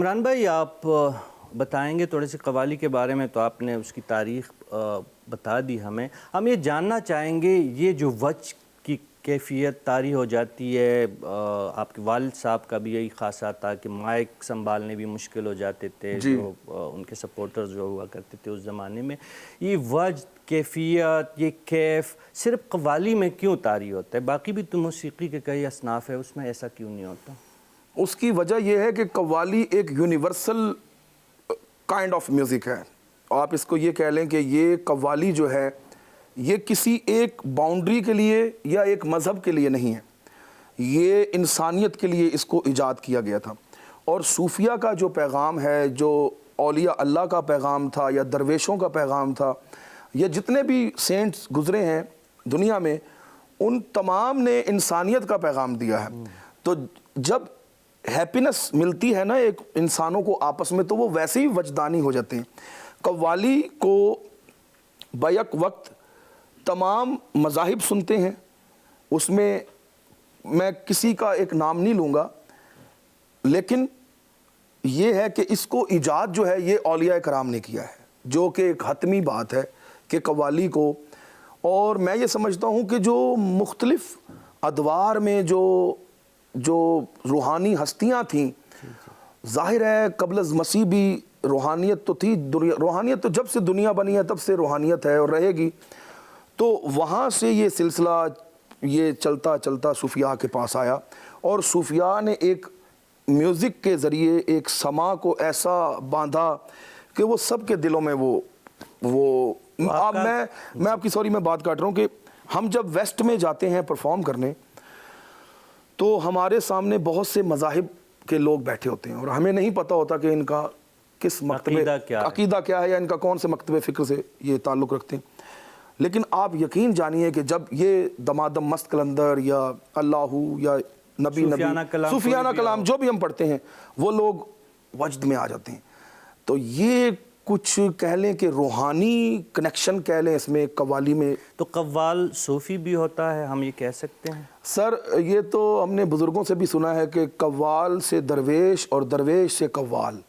इमरान भाई, आप बताएंगे थोड़े से कव्वाली के बारे में? तो आपने उसकी तारीख़ बता दी हमें। हम ये जानना चाहेंगे, ये जो वज की कैफियत तारी हो जाती है, आपके वालिद साहब का भी यही ख़ासा था कि माइक संभालने भी मुश्किल हो जाते थे, जो उनके सपोर्टर्स जो हुआ करते थे उस ज़माने में। ये वज, कैफियत, ये कैफ सिर्फ कव्वाली में क्यों तारी होता है? बाकी भी तो मौसीक़ी के कई असनाफ है, उसमें ऐसा क्यों नहीं होता? उसकी वजह यह है कि कव्वाली एक यूनिवर्सल काइंड ऑफ म्यूज़िक है। आप इसको ये कह लें कि ये कव्वाली जो है ये किसी एक बाउंड्री के लिए या एक मज़हब के लिए नहीं है, ये इंसानियत के लिए इसको ईजाद किया गया था। और सूफिया का जो पैगाम है, जो औलिया अल्लाह का पैगाम था या दरवेशों का पैगाम था, या जितने भी सेंट्स गुज़रे हैं दुनिया में, उन तमाम ने इंसानियत का पैगाम दिया है। तो जब हैप्पीनेस मिलती है ना एक इंसानों को आपस में, तो वो वैसे ही वजदानी हो जाते हैं। कव्वाली को बैक वक्त तमाम मज़ाहिब सुनते हैं। उसमें मैं किसी का एक नाम नहीं लूँगा, लेकिन ये है कि इसको ईजाद जो है ये औलिया कराम ने किया है, जो कि एक हतमी बात है कि कव्वाली को। और मैं ये समझता हूँ कि जो मुख्तलिफ़ अदवार में जो रूहानी हस्तियाँ थीं, ज़ाहिर है कबल मसीह भी रूहानियत तो थी। रूहानियत तो जब से दुनिया बनी है तब से रूहानियत है और रहेगी। तो वहाँ से ये सिलसिला ये चलता चलता सूफिया के पास आया, और सूफिया ने एक म्यूज़िक के ज़रिए एक समा को ऐसा बांधा कि वो सब के दिलों में वो अब मैं आपकी सॉरी मैं बात काट रहा हूँ कि हम जब वेस्ट में जाते हैं परफॉर्म करने, तो हमारे सामने बहुत से मज़ाहिब के लोग बैठे होते हैं और हमें नहीं पता होता कि इनका किस मकतबे अकीदा क्या है या इनका कौन से मकतबे फ़िक्र से ये ताल्लुक़ रखते हैं। लेकिन आप यकीन जानिए कि जब ये दमादम मस्त कलंदर या अल्लाहू या नबी सूफियाना कलाम जो भी हम पढ़ते हैं, वो लोग वजद में आ जाते हैं। तो ये कुछ कह लें कि रूहानी कनेक्शन कह लें इसमें कव्वाली में। तो कव्वाल सूफ़ी भी होता है, हम ये कह सकते हैं? सर ये तो हमने बुज़ुर्गों से भी सुना है कि कव्वाल से दरवेश और दरवेश से कव्वाल,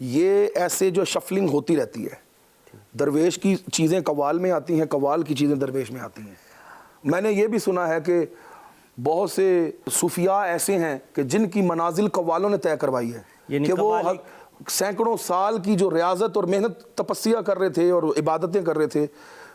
ये ऐसे जो शफलिंग होती रहती है। दरवेश की चीज़ें कव्वाल में आती हैं, कव्वाल की चीज़ें दरवेश में आती हैं। मैंने ये भी सुना है कि बहुत से सूफिया ऐसे हैं कि जिनकी मनाजिल कव्वालों ने तय करवाई है, कि वो सैकड़ों साल की जो रियाजत और मेहनत तपस्या कर रहे थे और इबादतें कर रहे थे,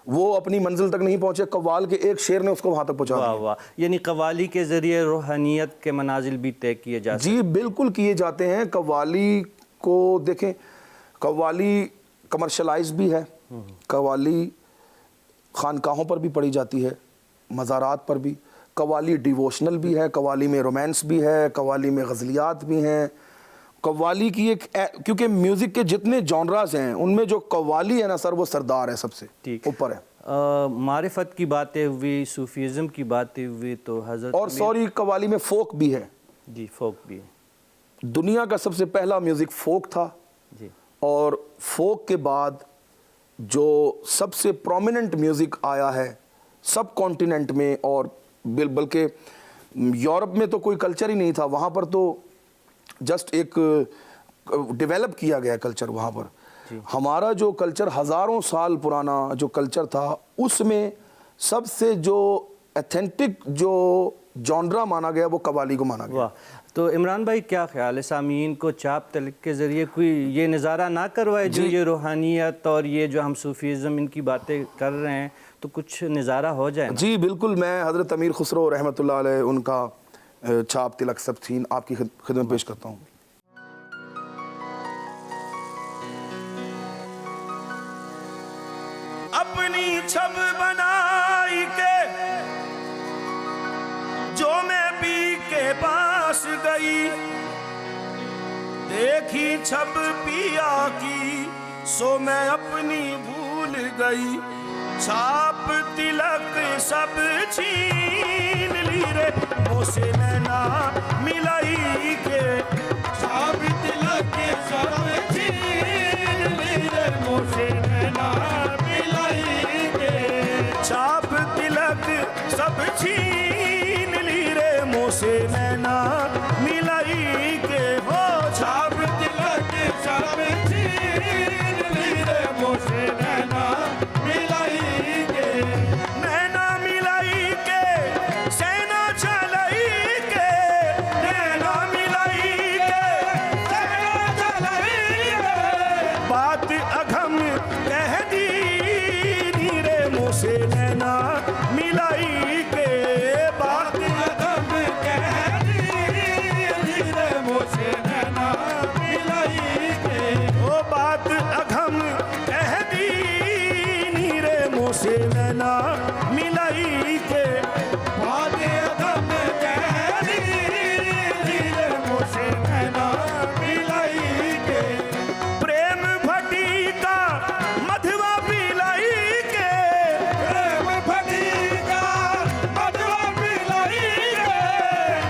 वो अपनी मंजिल तक नहीं पहुँचे, कव्वाल के एक शेर ने उसको वहाँ तक पहुँचा दिया। वाह, यानी कव्वाली के ज़रिए रूहानियत के मनाजिल भी तय किए जाते हैं? जी बिल्कुल किए जाते हैं। कव्वाली को देखें, कव्वाली कमर्शलाइज भी है, कव्वाली खानकाहों पर भी पढ़ी जाती है, मज़ारात पर भी। कव्वाली डिवोशनल भी है, कव्वाली में रोमांस भी है, कव्वाली में गज़लियात भी हैं। कव्वाली की एक क्योंकि म्यूज़िक के जितने जॉनरास हैं उनमें जो कव्वाली है ना सर, वो सरदार है, सबसे ऊपर है। मारिफत की बातें हुई, सूफीज़म की बातें हुई, तो हज़रत और सॉरी कव्वाली में फ़ोक भी है। जी, फ़ोक भी है। दुनिया का सबसे पहला म्यूज़िक फ़ोक था जी। और फोक के बाद जो सबसे प्रोमिनेंट म्यूज़िक आया है सब कॉन्टिनेंट में, और बल्कि यूरोप में तो कोई कल्चर ही नहीं था, वहाँ पर तो जस्ट एक डेवलप किया गया कल्चर वहाँ पर। हमारा जो कल्चर हज़ारों साल पुराना जो कल्चर था, उसमें सबसे जो ऑथेंटिक जो जॉनरा माना गया वो कव्वाली को माना गया। तो इमरान भाई, क्या ख्याल है सामीन को चाप तलक के ज़रिए कोई ये नज़ारा ना करवाए, जो ये रूहानियत और ये जो हम सूफीज़म इनकी बातें कर रहे हैं, तो कुछ नज़ारा हो जाए? जी बिल्कुल, मैं हज़रत अमीर खुसरो रहमतुल्लाह अलैह उनका छाप तिलक सब सीन आपकी खिदमत पेश करता हूँ। अपनी छब बनाई के जो मैं पी के पास गई, देखी छब पिया की सो मैं अपनी भूल गई। छाप तिलक सब छीन ली रे मुझसे नैना मिलाई के। छाप तिलक सब छीन ली रे मुझसे नैना मिलाई के। छाप तिलक सब छीन ली रे मुझसे नैना मिलाई के। हो छाप तिलक नैना मिलाई के बात अधम कह दी नीरे मोसे नैना मिलाई के ओ बात अधम कह दी नीरे मोसे नैना मिलाई के बात अधम कह दी नीरे मोसे नैना मिलाई के प्रेम भटी का मधवा पिलाई के प्रेम भटी का मधवा पिलाई के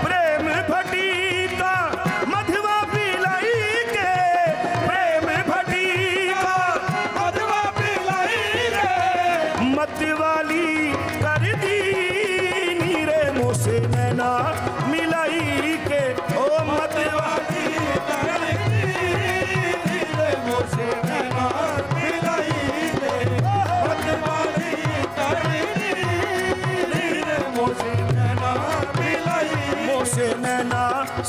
प्रेम भटी का मधवा पिलाई के प्रेम भटी का मधवा पिलाई के मतवाली कर दी नीरे मोसे नैना मिलाई के ओ मतवाली कर दी नीरे मोसे नैना मिलाई के मतवाली कर दी नीरे मोसे नैना मिलाई मोसे नैना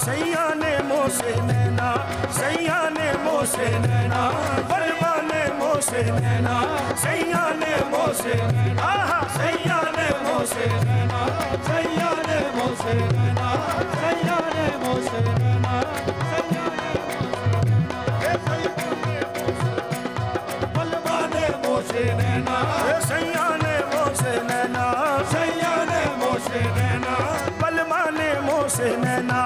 सैया ने मोसे नैना सैया ने मोसे नैना बलवा ने मोसे नैना सैया ने मोसे नैना सैया ने मोसे नैना सैया ने मोसे नैना सैया ने मोसे नैना सैया बलवा ने मोसे नैना सैया ने मोसे नैना सैया ने मोसे नैना बलवा ने मोसे नैना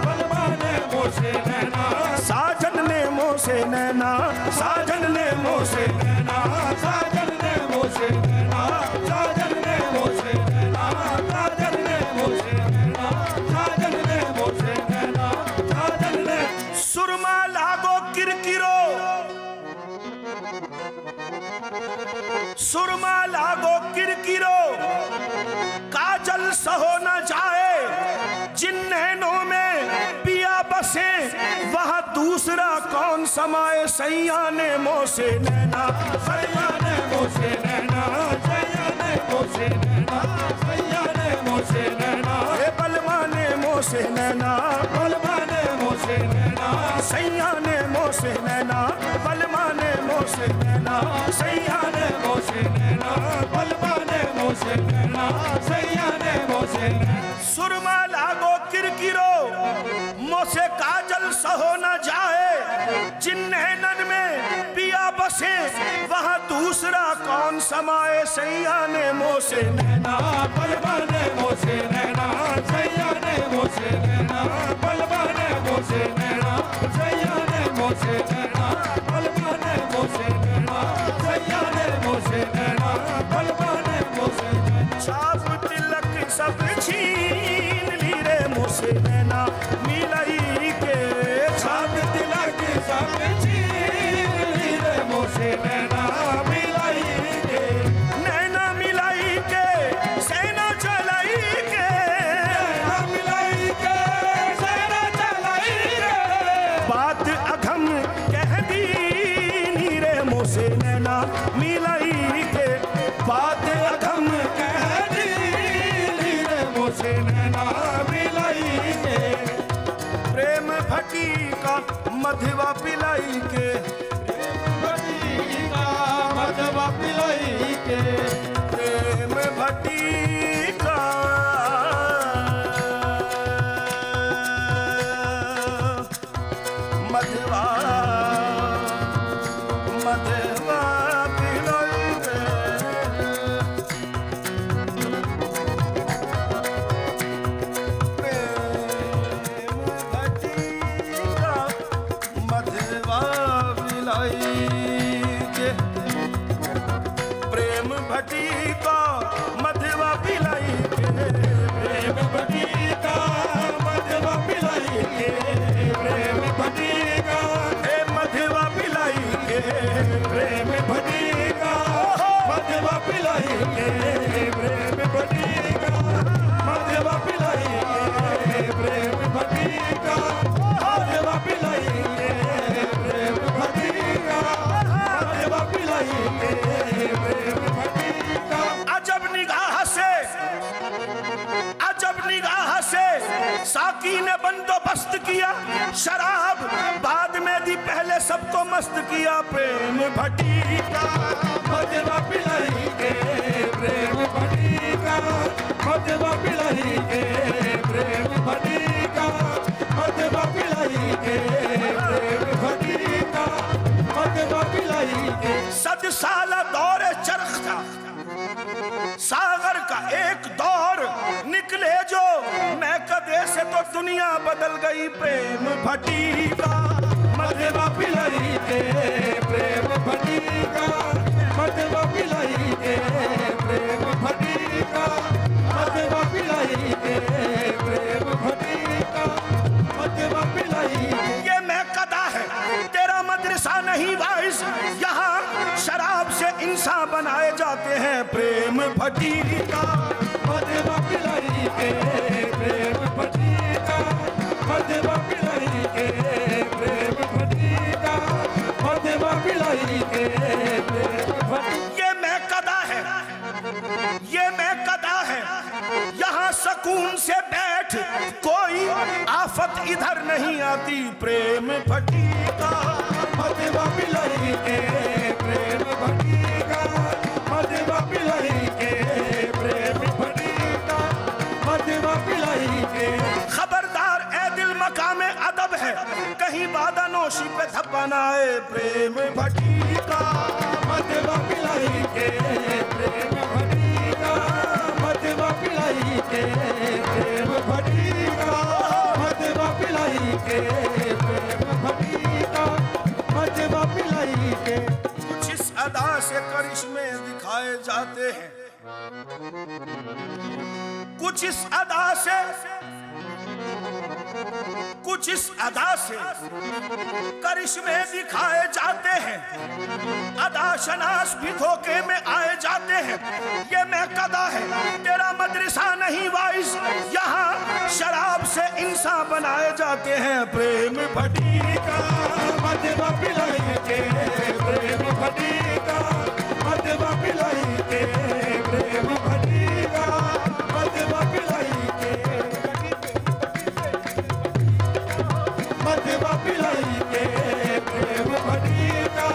बलवा ने मोसे नैना साजन ने मोसे नैना साजन ने मोसे नैना साजन ने मोसे नैना साजन ने मोसे नैना साजन ने मोसे नैना साजन ने मोसे नैना साजन ने सुरमा लागो किरकिरो सुरमा लागो किरकिरो काजल सहो न जाए जिन नैनों में पिया बसे वहाँ दूसरा कौन समाए सैया ने मोसे नैना सैया ने मोसे नैना सैया ने मोसे नैना सैया ने मोसे नैना हे बलवा ने मोसे नैना बलवा ने मोसे नैना सैया ने मोसे नैना बलवा ने मोसे नैना सैया ने मोसे नैना बलवा ने मोसे नैना सैया ने मोसे नैना सुरमा लागो किरकिरो मोसे काजल सहो न जाए जिन नैनन में पिया बसे वहाँ दूसरा कौन समाए सैया ने मोसे नैना बलवा ने मोसे नैना सैया ने मोसे नैना बलवा ने मोसे नैना सैया ने मोसे नैना बलवा ने मोसे नैना सैया ने मोसे नैना बलवा ने मोसे नैना छाप तिलक सब छीन ली रे मोसे नैना मिलाई के छाप तिलक सब छीन ली रे मोसे नैना मिलाई के नैना मिलाई के सेना चलाई के नैना मिलाई के सेना चलाई के बात अघम कह दी नीरे मोसे नैना मिलाई के बात अघम कह दी नीरे मोसे नैना मिलाई के प्रेम भटी का मधवा पिलाई के प्रेम भटी का मधवा पिलाई के प्रेम भटी का मधवा मधवा पिलाई के प्रेम भटी का मधवा पिलाई के प्रेम भटी का मधवा पिलाई के प्रेम भटी का मधवा पिलाई के प्रेम भटी का हे मधवा पिलाई के प्रेम भटी का मधवा पिलाई के प्रेम भटी का मधवा पिलाई के प्रेम भटी का मधवा पिलाई के प्रेम भटी का मधवा पिलाई के प्रेम भटी का अजब निगाह से साकी ने बंदोबस्त किया शराब बाद में दी पहले सबको मस्त किया प्रेम भटी का मधवा पिलाई के प्रेम भटी मधवा पिलाई के प्रेम भटिका मधवा पिलाई के प्रेम भटिका मधवा पिलाई के। 100 साल दौर चरख था, सागर का एक दौर निकले जो मैं कदे से तो दुनिया बदल गई प्रेम भटिका मधवा पिलाई के प्रेम भटिका मधवा पिलाई के प्रेम भटिका मधवा पिलाई के प्रेम भटिका मधवा पिलाई के। ये मैं कदा है तेरा मदरसा नहीं वाइस, यहाँ शराब से इंसान बनाए जाते हैं प्रेम भटिका मधवा पिलाई के प्रेम भटिका मधवा पिलाई के प्रेम भटिका मधवा पिलाई के प्रेम भटिका। ये मैं कदा है, ये मैं कदा है, यहाँ सुकून से बैठ कोई आफत इधर नहीं आती प्रेम भटिका मधवा पिलाई के प्रेम भटिका मधवा पिलाई के प्रेम भटिका मधवा पिलाई के। खबरदार ए दिल मकामे अदब है, कहीं बादानोशी पे धब्बा ना आए प्रेम भटिका मधवा पिलाई के प्रेम भटिका मधवा पिलाई के प्रेम भटिका मधवा पिलाई के प्रेम भटिका मधवा पिलाई के। कुछ इस अदा से करिश्मे दिखाए जाते हैं, कुछ इस अदा से, कुछ इस अदा से करिश्मे दिखाए जाते हैं, अदा शनास भी धोखे में आए जाते हैं। ये मैं कदा है तेरा मदरसा नहीं वाइस, यहाँ शराब से इंसान बनाए जाते हैं प्रेम भटिका मधवा पिलाई के प्रेम भटिका मधवा पिलाई के प्रेम भटिका मधवा पिलाई के मधवा पिलाई के प्रेम भटिका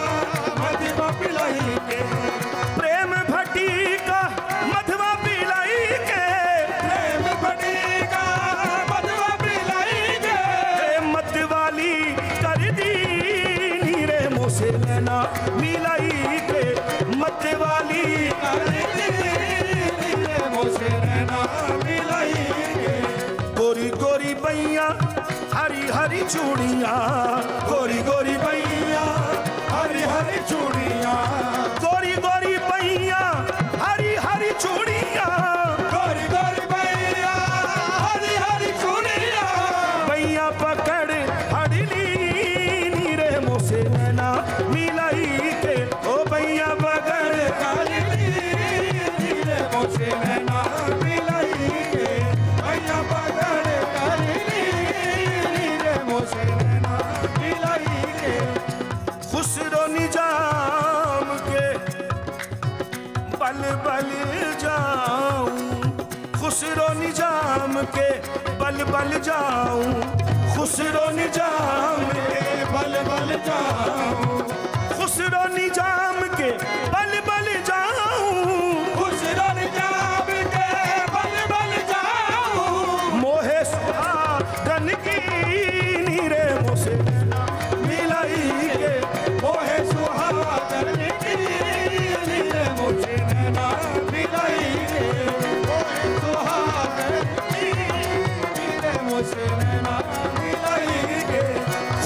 मधवा पिलाई के। प्रेम भटिका मधवा पिलाई के प्रेम भटिका मधवा पिलाई के। मतवाली कर दी नीरे मुझसे लेना मिलाई के मतवाली मुझसे रहना मिलाई के। गोरी गोरी बैया हरी हरी चूड़ियाँ गोरी गोरी बैया हरी हरी चूड़ियाँ गोरी गोरी बैया हरी हरी चूड़ियाँ गोरी गोरी बैया हरी हरी चूड़ियाँ। बैया पकड़ हड़ली नीरे मुझसे लेना मिलाई के ओ बैया पकड़ काली नीरे मुझसे रहना मिलाई के। भैया पकड़ काली नीरे मुझसे रहना मिलाई के। खुसरो निजाम के बल बल जाऊं, खुसरो निजाम के बल बल जाऊं, खुसरो निजाम के बल बल जाऊं खुसरो निजाम के बल बल जाऊं, खुसरो निजाम के बल बल जाऊं। मोहे सुहागन की नीरे मुझसे मिलाई के मोहे सुहागन की नीरे मुझसे नैना मिलाई के। मोहे सुहागन की नीरे मुझसे नैना मिलाई के।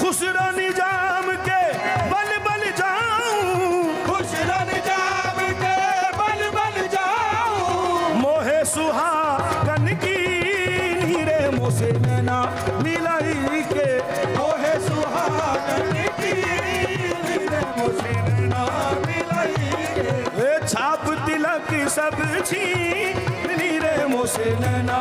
खुसरो निजाम के बल बल जाऊं, खुसरो निजाम के बल बल जाऊं। मोहे सुहागन की नीरे मुझसे नैना मिलाई के मोहे सुहागन की नीरे मुझसे नैना मिलाई के। छाप तिलक सब छीन नीरे मुझसे नैना